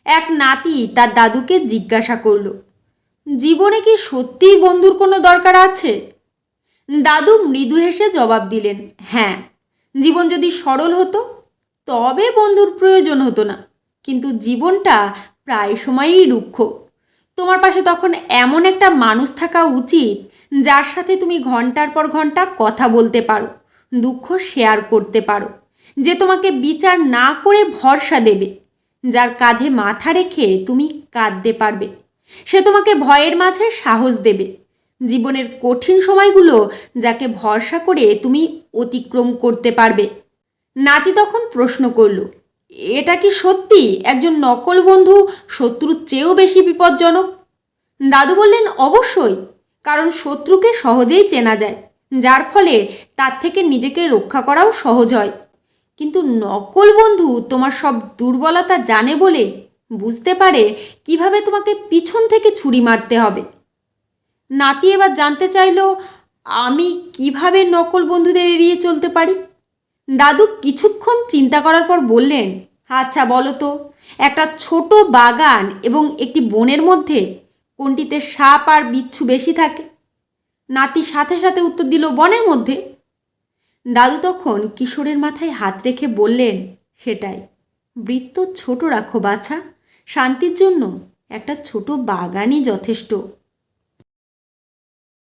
এক নাতি তার দাদুকে জিজ্ঞাসা করল, জীবনে কি সত্যিই বন্ধুর কোনো দরকার আছে? দাদু মৃদু হেসে জবাব দিলেন, হ্যাঁ, জীবন যদি সরল হতো তবে বন্ধুর প্রয়োজন হতো না, কিন্তু জীবনটা প্রায় সময়ই রুক্ষ। তোমার পাশে তখন এমন একটা মানুষ থাকা উচিত যার সাথে তুমি ঘন্টার পর ঘন্টা কথা বলতে পারো, দুঃখ শেয়ার করতে পারো, যে তোমাকে বিচার না করে ভরসা দেবে, যার কাঁধে মাথা রেখে তুমি কাঁদতে পারবে। সে তোমাকে ভয়ের মাঝে সাহস দেবে, জীবনের কঠিন সময়গুলো যাকে ভরসা করে তুমি অতিক্রম করতে পারবে। নাতি তখন প্রশ্ন করল, এটা কি সত্যি একজন নকল বন্ধু শত্রুর চেয়েও বেশি বিপজ্জনক? দাদু বললেন, অবশ্যই, কারণ শত্রুকে সহজেই চেনা যায়, যার ফলে তার থেকে নিজেকে রক্ষা করাও সহজ হয়। কিন্তু নকল বন্ধু তোমার সব দুর্বলতা জানে বলে বুঝতে পারে কিভাবে তোমাকে পিছন থেকে ছুরি মারতে হবে। নাতি এবার জানতে চাইল, আমি কিভাবে নকল বন্ধুদের এড়িয়ে চলতে পারি? দাদু কিছুক্ষণ চিন্তা করার পর বললেন, আচ্ছা বলো তো, একটা ছোট বাগান এবং একটি বনের মধ্যে কোনটিতে সাপ আর বিচ্ছু বেশি থাকে? নাতি সাথে সাথে উত্তর দিল, বনের মধ্যে। দাদু তখন কিশোরের মাথায় হাত রেখে বললেন, সেটাই, বৃত্ত ছোট রাখো বাছা, শান্তির জন্য একটা ছোট বাগানই যথেষ্ট।